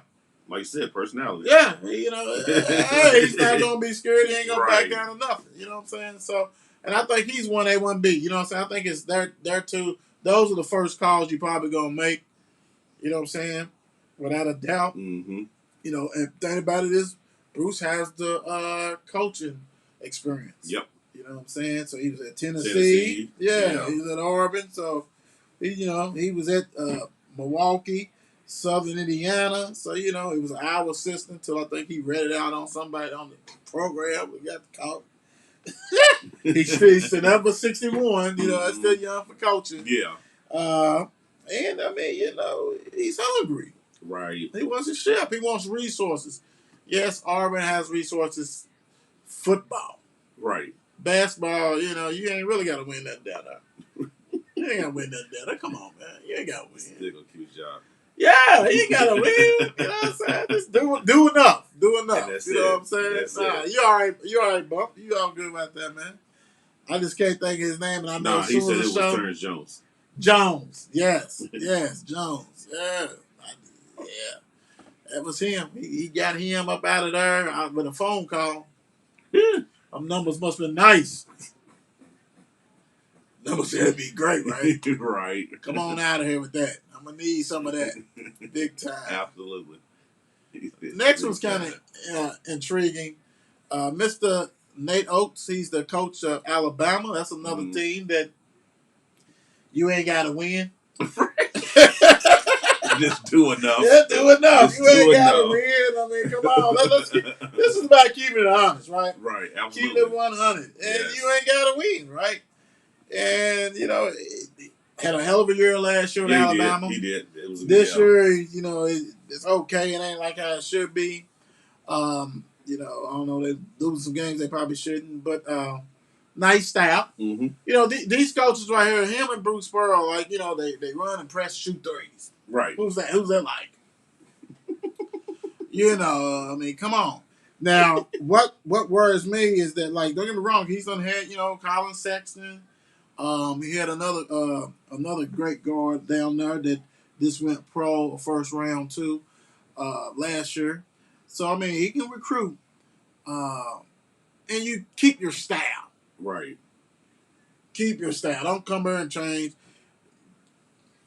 Like you said, personality. Yeah. You know, hey, he's not going to be scared. He ain't going to back down or nothing. You know what I'm saying? So, and I think he's 1A, 1B. You know what I'm saying? I think it's their two. Those are the first calls you probably going to make. You know what I'm saying? Without a doubt. Mm-hmm. You know, and the thing about it is, Bruce has the coaching experience. Yep. You know what I'm saying? So he was at Tennessee. Yeah, he was at Auburn. So, he was at Milwaukee, Southern Indiana. So, he was an Iowa assistant until I think he read it out on somebody on the program. We got the call. He's number 61. That's still young for coaching. Yeah. And, I mean, he's hungry. Right. He wants a ship. He wants resources. Yes, Auburn has resources. Football. Right. Basketball, you ain't really got to win that down there. You ain't got to win that down there. Come on, man. You ain't got to win. Still gonna keep his job. Yeah, you ain't got to win. You know what I'm saying? Just do enough. Do enough. You know what I'm saying? You all right. You all right, Bump. You all good about that, man. I just can't think of his name, and I know as he soon said as it the was show. Terrence Jones. Jones. Yes. Jones. Yeah. That was him. He got him up out of there with a phone call. Them numbers must have been nice. Numbers had to be great, right? Right. Come on out of here with that. I'm going to need some of that. Big time. Absolutely. Next one's kind of intriguing. Mr. Nate Oats, he's the coach of Alabama. That's another team that you ain't got to win. Just do enough. Yeah, do enough. Just You ain't do got to enough. win. I mean, come on. This is about keeping it honest, right? Right, Keeping absolutely. it 100. And Yes. you ain't got to win, right? And, had a hell of a year last year with Alabama. He did. It was This year, it's okay. It ain't like how it should be. I don't know. They lose some games they probably shouldn't, but nice style. Mm-hmm. These coaches right here, him and Bruce Pearl, they run and press, shoot threes. Right. Who's that like? I mean, come on. Now, what worries me is that, like, don't get me wrong, he's done had, Colin Sexton. He had another great guard down there that this went pro first round too last year. So I mean, he can recruit, and you keep your style. Right. Keep your style. Don't come here and change.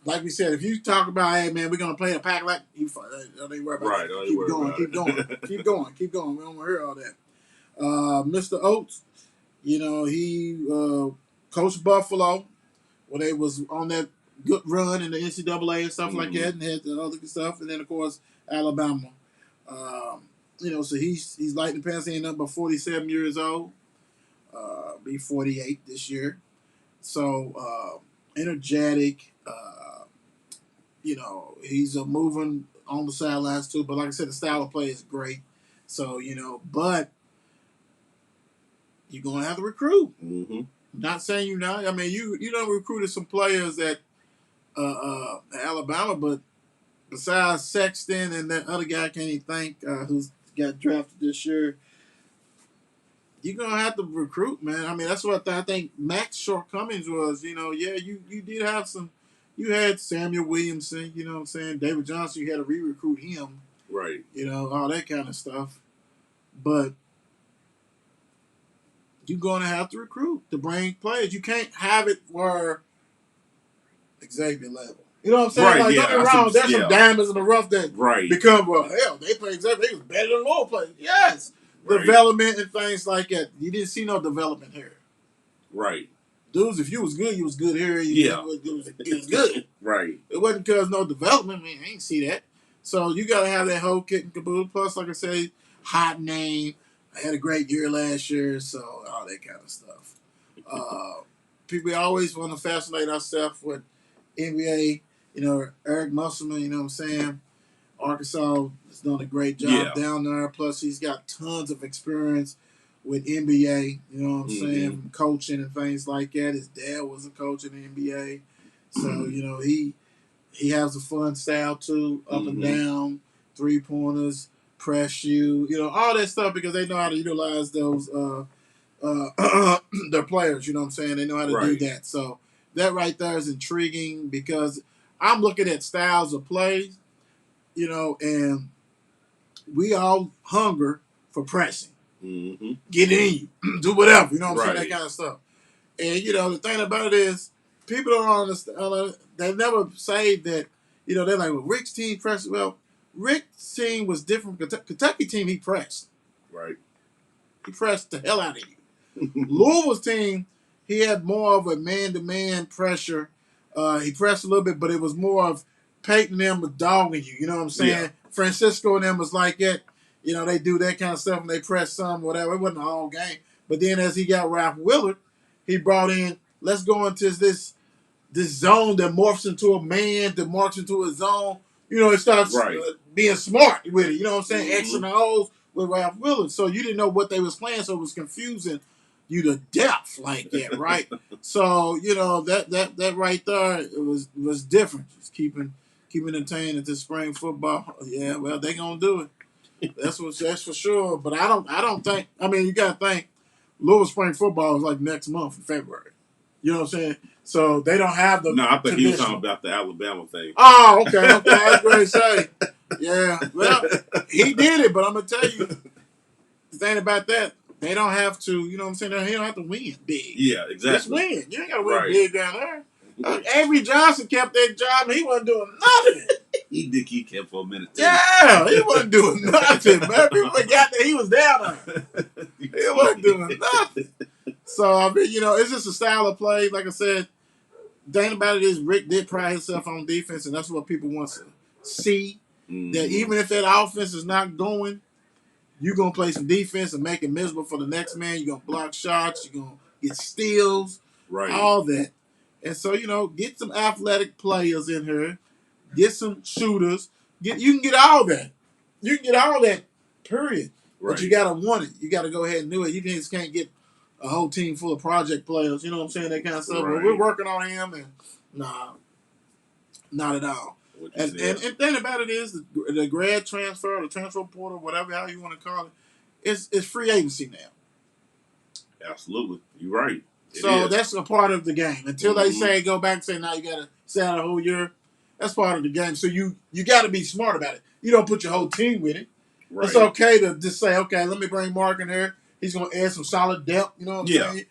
Like we said, if you talk about, hey man, we're gonna play a pack like you, don't even worry about Right. that. Keep going. Keep going. We don't want to hear all that. Mr. Oats, he coached Buffalo when they was on that good run in the NCAA and stuff like that, and had the other stuff, and then of course Alabama. So he's lighting the pants, ending up by 47 years old. Be 48 this year. So energetic. He's moving on the sidelines too. But like I said, the style of play is great. So but you're gonna have to recruit. Mm-hmm. Not saying you not. I mean, you done recruited some players at Alabama, but besides Sexton and that other guy, I can't even think who's got drafted this year. You're gonna have to recruit, man. I mean, that's what I think Mack's shortcomings was. You did have some. You had Samuel Williamson, you know what I'm saying? David Johnson, you had to re-recruit him. Right. All that kind of stuff. But you're going to have to recruit to bring players. You can't have it where Xavier level. You know what I'm saying? Right, Like, don't get me wrong, there's some diamonds in the rough that become, they play Xavier. They was better than Lowell players. Yes. Right. Development and things like that. You didn't see no development here. Right. Dudes, if you was good, you was good here. It was good. Right. It wasn't because no development. I mean, I ain't see that. So you got to have that whole kit and caboodle. Plus, like I say, hot name. I had a great year last year, so all that kind of stuff. People always want to fascinate ourselves with NBA. Eric Musselman, you know what I'm saying? Arkansas has done a great job down there. Plus, he's got tons of experience with NBA, you know what I'm saying, from coaching and things like that. His dad was a coach in the NBA. So, he has a fun style too, up and down, three-pointers, press you, all that stuff because they know how to utilize those their players, you know what I'm saying? They know how to do that. So that right there is intriguing because I'm looking at styles of play, and we all hunger for pressing. Mm-hmm. Get in you. Do whatever. You know what I'm saying? That kind of stuff. And, the thing about it is, people don't understand. They never say that, they're like, well, Rick's team pressed. Well, Rick's team was different. Kentucky team, he pressed. Right. He pressed the hell out of you. Louisville's team, he had more of a man-to-man pressure. He pressed a little bit, but it was more of Payne and them was dogging you. You know what I'm saying? Yeah. Francisco and them was like that. They do that kind of stuff and they press some, whatever. It wasn't a whole game. But then as he got Ralph Willard, he brought in, let's go into this zone that morphs into a man, that morphs into a zone. It starts being smart with it. You know what I'm saying? X and O's with Ralph Willard. So you didn't know what they was playing, so it was confusing you to death like that, right? So, that right there, it was different. Just keeping entertained at this spring football. Yeah, well, they gonna do it. That's for sure. But I don't think. I mean, you gotta think. Louisville spring football is like next month in February. You know what I'm saying? So they don't have the. No, I think he was talking about the Alabama thing. Oh, okay. I was going to say. Yeah. Well, he did it, but I'm gonna tell you the thing about that. They don't have to. You know what I'm saying? They don't have to win big. Yeah, exactly. Just win. You ain't gotta win big down there. Avery Johnson kept that job and he wasn't doing nothing. He kept for a minute too. Yeah, he wasn't doing nothing, man. People forgot that he was down there. He wasn't doing nothing. So, I mean, it's just a style of play. Like I said, the thing about it is Rick did pride himself on defense, and that's what people want see that even if that offense is not going, you're going to play some defense and make it miserable for the next man. You're going to block shots. You're going to get steals, all that. And so, get some athletic players in here. Get some shooters. You can get all that. You can get all that, period. But you got to want it. You got to go ahead and do it. You just can't get a whole team full of project players. You know what I'm saying? That kind of stuff. But we're working on him, and nah, not at all. And thing about it is the grad transfer, the transfer portal, whatever how you want to call it, it's free agency now. Absolutely, you're right. So that's a part of the game. Until they say go back and say now you got to stay out a whole year. That's part of the game. So you got to be smart about it. You don't put your whole team with it. Right. It's okay to just say, okay, let me bring Mark in here. He's going to add some solid depth. You know what I'm saying?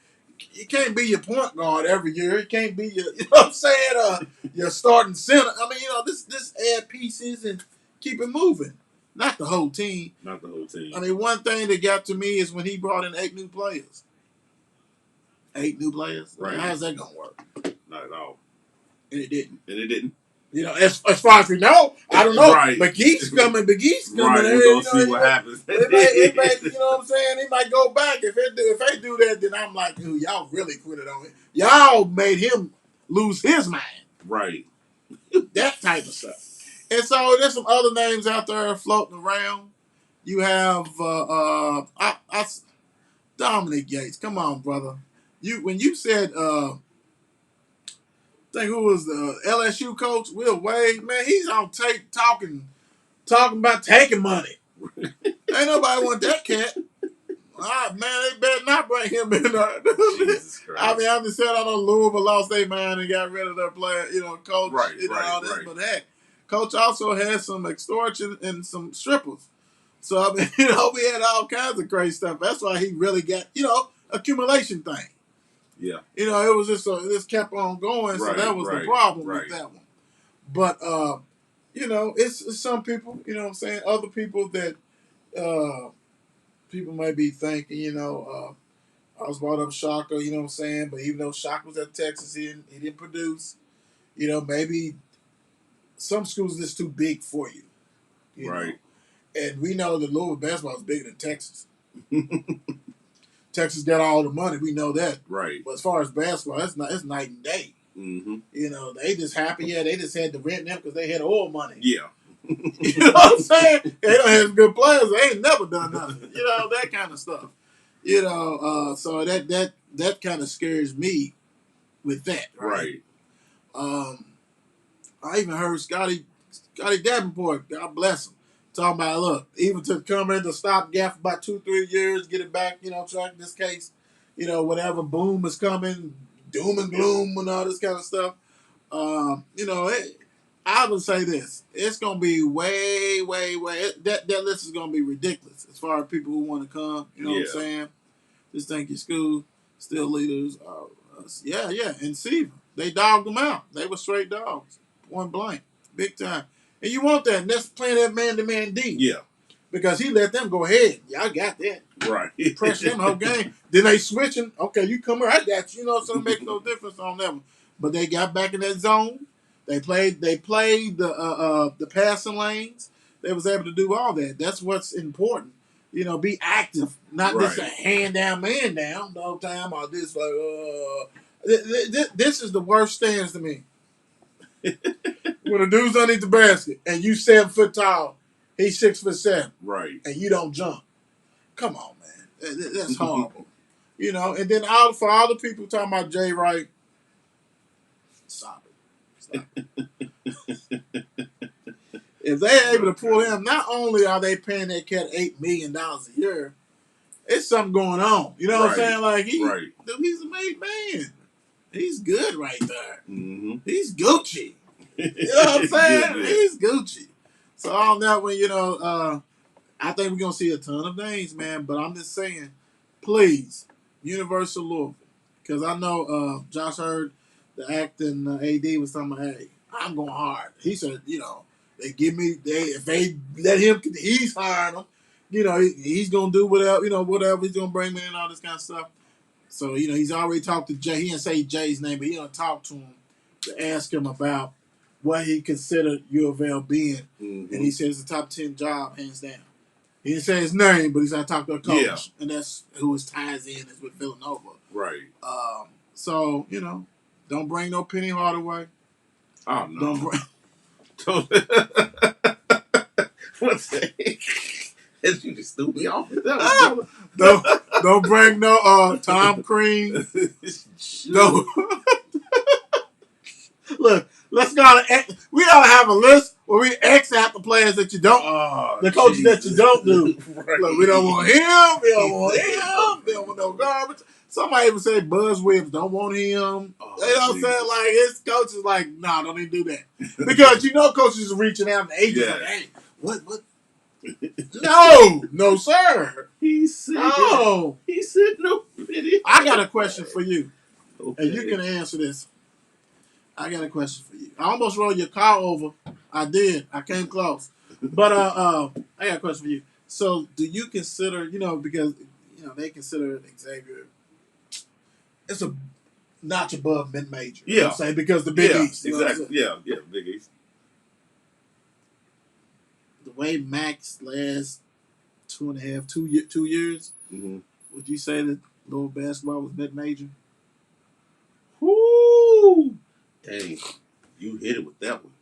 You can't be your point guard every year. You can't be your, you know what I'm saying, your starting center. I mean, this add pieces and keep it moving. Not the whole team. Not the whole team. I mean, one thing that got to me is when he brought in 8 new players. 8 new players? Right. How's that going to work? Not at all. And it didn't. As far as we know, I don't know. Right. McGee's coming. Right, we're going to see what happens. It might, you know what I'm saying? He might go back. If they do that, then I'm like, ooh, y'all really quit it on him. Y'all made him lose his mind. Right. That type of stuff. And so there's some other names out there floating around. You have Dominic Yates. Come on, brother. When you said I think who was the LSU coach, Will Wade, man, he's on tape talking about taking money. Ain't nobody want that cat. Man, they better not bring him in there. Jesus Christ. I mean, I'm just saying, I know Louisville lost their mind and got rid of their player, coach, all this. But heck, coach also had some extortion and some strippers. So, I mean, we had all kinds of crazy stuff. That's why he really got, accumulation thing. Yeah. It was just, this kept on going, so that was the problem with that one. But, it's some people, you know what I'm saying, other people that people might be thinking, I was brought up Shaka, you know what I'm saying, but even though Shaka was at Texas, he didn't produce. Maybe some schools are just too big for you. You know? And we know that Louisville basketball is bigger than Texas. Texas got all the money. We know that. Right. But as far as basketball, it's night and day. Mm-hmm. They just happy. Yeah, they just had to rent them because they had oil money. Yeah. You know what I'm saying? They don't have good players. They ain't never done nothing. That kind of stuff. So that kind of scares me with that. Right. I even heard Scotty Davenport, God bless him, talking about, look, even to come in to stopgap for about 2-3 years, get it back, track this case, whatever boom is coming, doom and gloom and all this kind of stuff. I would say this. It's going to be way, way, way. That list is going to be ridiculous as far as people who want to come. You know what I'm saying? Just think your school, still leaders. Yeah. And Seaver. They dogged them out. They were straight dogs. Point blank. Big time. And you want that. And that's playing that man-to-man D. Yeah. Because he let them go ahead. Y'all got that. Right. Pressure them the whole game. Then they switching. Okay, you come here. I got you. So it makes no difference on them. But they got back in that zone. They played the passing lanes. They was able to do all that. That's what's important. Be active. Not just a hand down, man down the whole time. Or this this is the worst stance to me. When a dude's underneath the basket and you 7 foot tall, he's 6'7". Right. And you don't jump. Come on, man. That's horrible. And then for all the people talking about Jay Wright, stop it. If they're able to pull him, not only are they paying that cat $8 million a year, it's something going on. You know what I'm saying? Like he's a made man. He's good right there. Mm-hmm. He's Gucci. You know what I'm saying? He's Gucci. So on that one, I think we're gonna see a ton of names, man. But I'm just saying, please, Universal Louisville, because I know Josh heard the acting AD was talking about, hey, I'm going hard. He said, if they let him, he's hiring them. He's gonna do whatever he's gonna bring me and all this kind of stuff. So he's already talked to Jay. He didn't say Jay's name, but he done talked to him to ask him about what he considered U of L being, Mm-hmm. and he said it's a top 10 job, hands down. He didn't say his name, but he said I talked to a coach, and that's who his ties in is with Villanova. Right. So don't bring no Penny Hardaway. Oh no. Don't bring. What's that? You just threw me off with that one. Don't bring no Tom Crean. No. Look, we gotta have a list where we X out the players that you don't, the coaches that you don't do. Right. Look, we don't want him. We don't want him. We don't want no garbage. Somebody even say Buzz Williams don't want him. You know what I'm saying? Like his coach is like, nah, don't even do that because coaches are reaching out to agents like, hey, what? No, sir. He said no. He said no pity. I got a question for you, okay. and you can answer this. I got a question for you. I almost rolled your car over. I did. I came close. But I got a question for you. So, do you consider, because they consider Xavier, it's a notch above mid-major. Yeah. I'm saying because the Big East. Exactly. Yeah, Big East. The way Mack's last 2 years, mm-hmm. would you say that lower basketball was mid-major? Woo! Dang, you hit it with that one.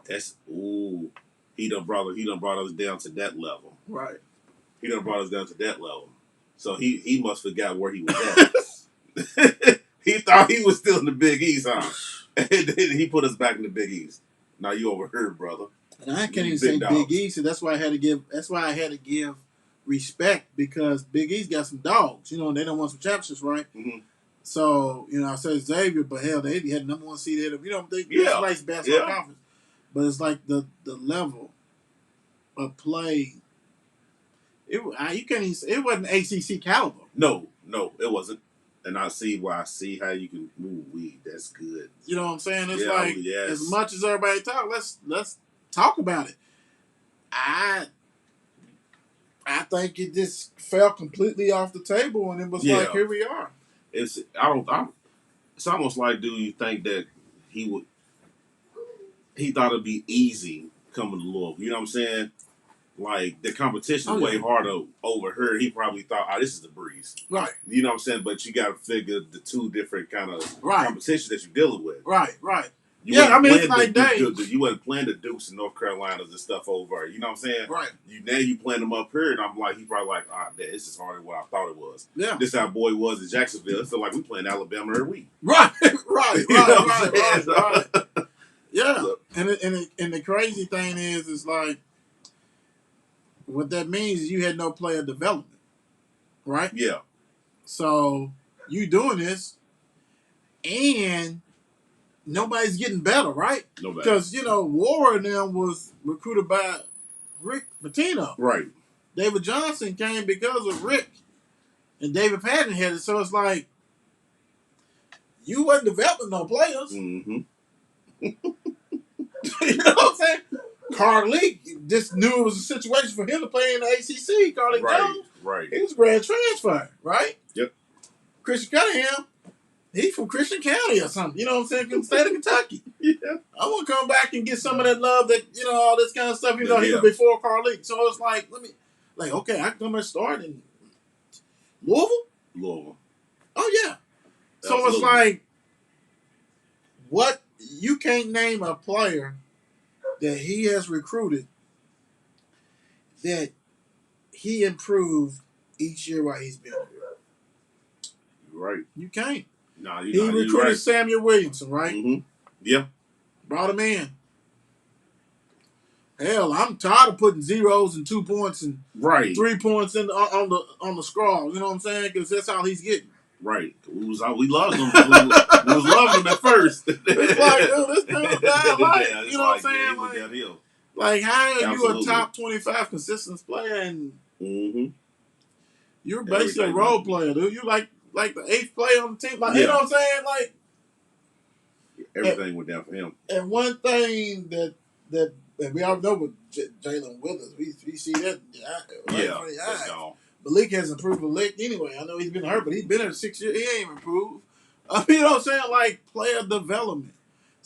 That's he done brought us down to that level. Right. He done brought us down to that level. So he must forgot where he was at. He thought he was still in the Big East, huh? And then he put us back in the Big East. Now you overheard, brother. And I can't even say Big East, and that's why I had to give respect because Big East got some dogs, and they don't want some championships, right? Mm-hmm. So, I said Xavier, but hell, they had the number one seed ahead of they nice basketball conference. But it's like the level of play. You can't even say it wasn't ACC caliber. No, it wasn't. And I see how you can move weed. That's good. You know what I'm saying? It's as much as everybody talk, let's talk about it. I think it just fell completely off the table, and it was like, here we are. It's almost like, do you think that he thought it'd be easy coming to Louisville? You know what I'm saying? Like the competition is way harder over here. He probably thought, this is a breeze. Right. You know what I'm saying? But you got to figure the two different kind of competition that you're dealing with. Right. You it's like that. You wasn't playing the Dukes in North Carolina and stuff over. You know what I'm saying? Right. You playing them up here, and I'm like, he probably like, this is harder than what I thought it was. Yeah. This how boy was in Jacksonville. It felt like we playing Alabama every week. Right. Yeah. So, and the crazy thing is like, what that means is you had no player development, right? Yeah. So you doing this, and nobody's getting better, right? Nobody. Because Warren now was recruited by Rick Pitino. Right. David Johnson came because of Rick, and David Patton had it. So it's like you wasn't developing no players. Mm-hmm. You know what I'm saying? Carly just knew it was a situation for him to play in the ACC. Carly Jones, right? He was a grad transfer, right? Yep. Christian Cunningham, he's from Christian County or something. You know what I'm saying? From the state of Kentucky. Yeah. I want to come back and get some of that love that all this kind of stuff. He was before Carly, so it's like okay, I can come and start in Louisville. Oh yeah. So Absolutely. It's like, what you can't name a player that he has recruited that he improved each year while he's been here. Right. You can't. No, he recruited Samuel Williamson, right? Mm-hmm. Yeah. Brought him in. Hell, I'm tired of putting zeros and 2 points and 3 points on the scroll. You know what I'm saying? Because that's all he's getting. Right. We loved him. we was loving him at first. It's like, dude, this dude died like, you know what I'm saying? Yeah, he went downhill. Like, how are you a top 25 consistent player and you're basically a role player, dude? You like the 8th player on the team. Like, you know what I'm saying? Like, everything went down for him. And one thing that we all know with Jalen Withers, we see that. That's gone. Malik hasn't improved a lick anyway. I know he's been hurt, but he's been there 6 years. He ain't improved. You know what I'm saying? Like, player development.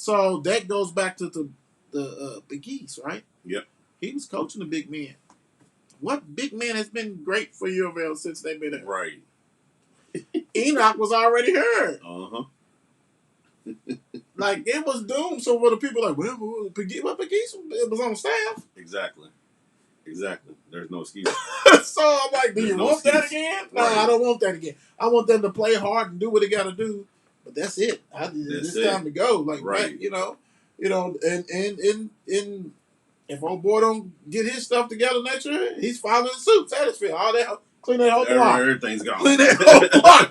So that goes back to the Big East, right? Yep. He was coaching the big men. What big man has been great for U of L since they've been there? Right. Enoch was already hurt. Uh-huh. Like, it was doomed. So what the people like, well, Big East was on staff. Exactly. There's no excuse. So I'm like, do you want that again? No, I don't want that again. I want them to play hard and do what they got to do. But that's it. It's time to go. Like, right. You know, and if old boy don't get his stuff together next year, he's following suit. Satisfied. All that, clean that whole block. Everything's gone. Clean that whole block.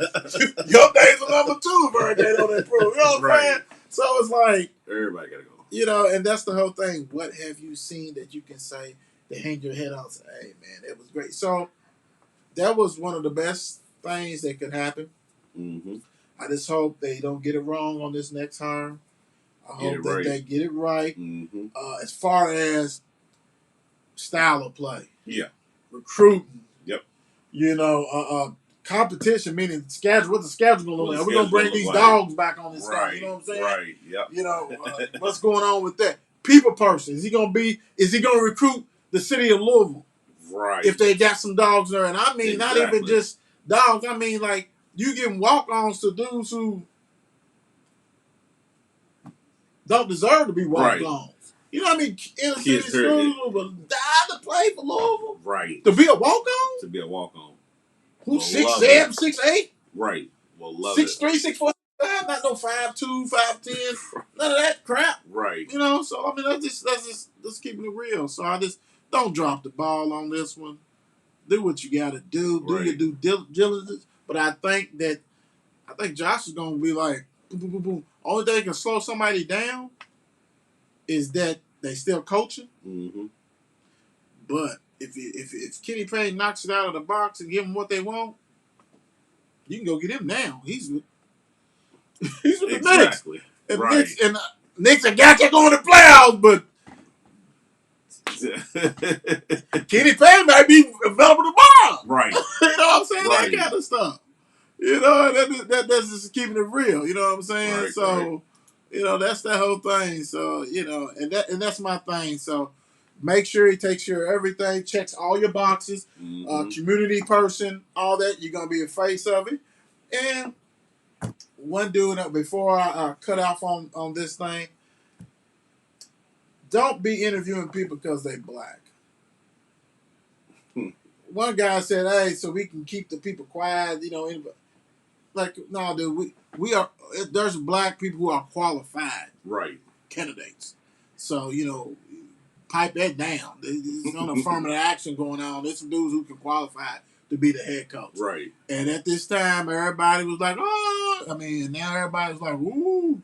Your days are number 2 if everything don't improve. You know what I'm saying? So it's like, everybody gotta go. You know, and that's the whole thing. What have you seen that you can say to hang your head on and say, hey, man, it was great. So that was one of the best things that could happen. Mm-hmm. I just hope they don't get it wrong on this next hire. I hope that they get it right. Mm-hmm. As far as style of play. Yeah. Recruiting. Yep. You know, competition, meaning schedule. What's the schedule going to look like? We're going to bring these dogs back on this stuff. You know what I'm saying? Right. Yep. You know, what's going on with that? People person. Is he going to recruit the city of Louisville? Right. If they got some dogs there. And I mean, not even just dogs. I mean, like, you giving walk-ons to dudes who don't deserve to be walk-ons. Right. You know what I mean? Inner city schools will die to play for Louisville. Right. To be a walk-on? To be a walk-on. Who's 6'7", 6'8"? Right. Well, love 6'3", 6'4", 6'5", not no 5'2", 5'10", none of that crap. Right. You know, so I mean, that's just keeping it real. So I just don't drop the ball on this one. Do what you got to do. Do your due diligence. But I think Josh is gonna be like, boom, boom, boom, boom. Only thing that can slow somebody down is that they still coaching. Mm-hmm. But if Kenny Payne knocks it out of the box and give them what they want, you can go get him now. He's with the Knicks. And Knicks are got you going to playoffs, but Kenny Payne might be available tomorrow. Right. You know what I'm saying? That kind of stuff. You know, that's just keeping it real. You know what I'm saying? You know, that's that whole thing. So, you know, and that's my thing. So make sure he takes care of everything, checks all your boxes, community person, all that. You're going to be a face of it. And one dude, before I cut off on this thing, don't be interviewing people because they black. One guy said, hey, so we can keep the people quiet, you know. Like, no, dude, there's black people who are qualified candidates. So, you know, pipe that down. There's no affirmative action going on. There's some dudes who can qualify to be the head coach. Right. And at this time, everybody was like, oh. I mean, now everybody's like, ooh,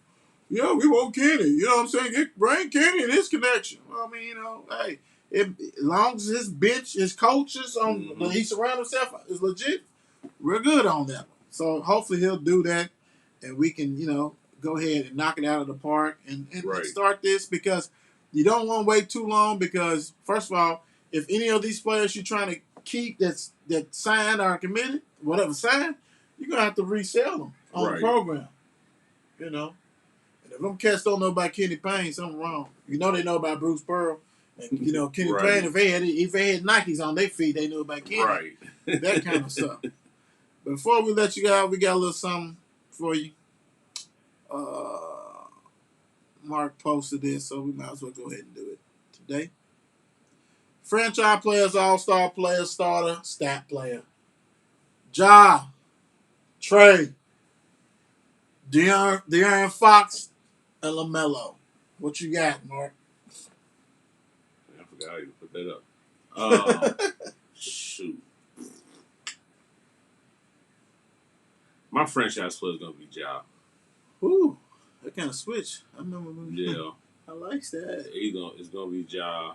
yeah, we want Kenny. You know what I'm saying? Bring Kenny and his connection. Well, I mean, you know, hey, as long as his bench, his coaches, he surrounds himself is legit, we're good on that one. So hopefully he'll do that, and we can, you know, go ahead and knock it out of the park and start this, because you don't want to wait too long, because, first of all, if any of these players you're trying to keep that signed or committed, whatever signed, you're going to have to resell them on the program. You know? And if them cats don't know about Kenny Payne, something wrong. You know they know about Bruce Pearl. And, you know, Kenny Payne, if they had Nikes on their feet, they knew about Kenny. Right. That kind of stuff. Before we let you go, we got a little something for you. Mark posted this, so we might as well go ahead and do it today. Franchise players, all-star player, starter, stat player. Ja, Trey, De'Aaron Fox, and LaMelo. What you got, Mark? I forgot how you put that up. Shoot. My franchise player is going to be Ja. Ooh, that kind of switch. I remember when I like that. It's going to be Ja.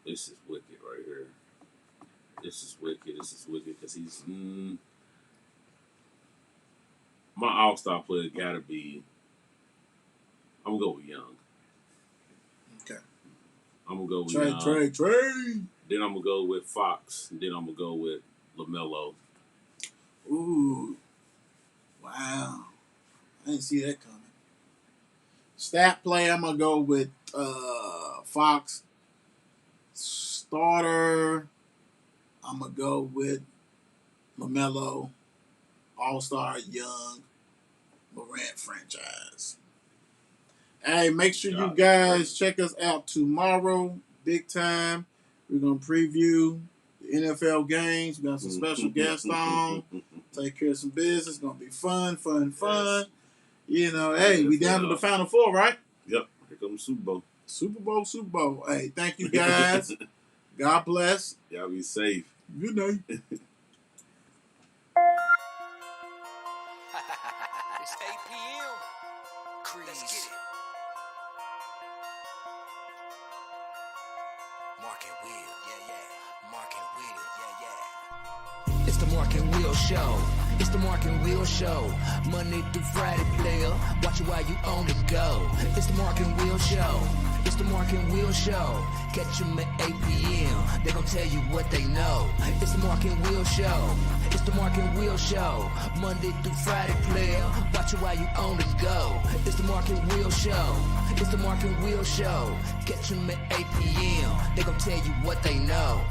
This is wicked right here. This is wicked because he's... my all-star player got to be... I'm going to go with Young. Okay. I'm going to go with Young. Trey. Then I'm going to go with Fox. Then I'm going to go with LaMelo. Ooh. Wow. I didn't see that coming. Stat play, I'm going to go with Fox. Starter, I'm going to go with LaMelo. All-Star, Young, Morant franchise. Hey, make sure you guys check us out tomorrow. Big time. We're going to preview the NFL games. We got some special guests on. Take care of some business. It's going to be fun. Yes. You know, hey, we down to the Final Four, right? Yep. Here comes Super Bowl. Super Bowl. Hey, thank you guys. God bless. Y'all be safe. Good night. It's 8 p.m. Let's get it. Mark and Will, yeah. Mark and Will, yeah. It's the Mark and Will Show. It's the Mark and Will Show. Monday through Friday, player. Watch it while you on the go. It's the Mark and Will Show. It's the Mark and Will Show. Catch them at 8 p.m. They gon' tell you what they know. It's the Mark and Will Show. It's the Mark and Will Show. Monday through Friday, player. Watch it while you on the go. It's the Mark and Will Show. It's the Mark and Will Show. Catch them at 8 p.m. They gon' tell you what they know.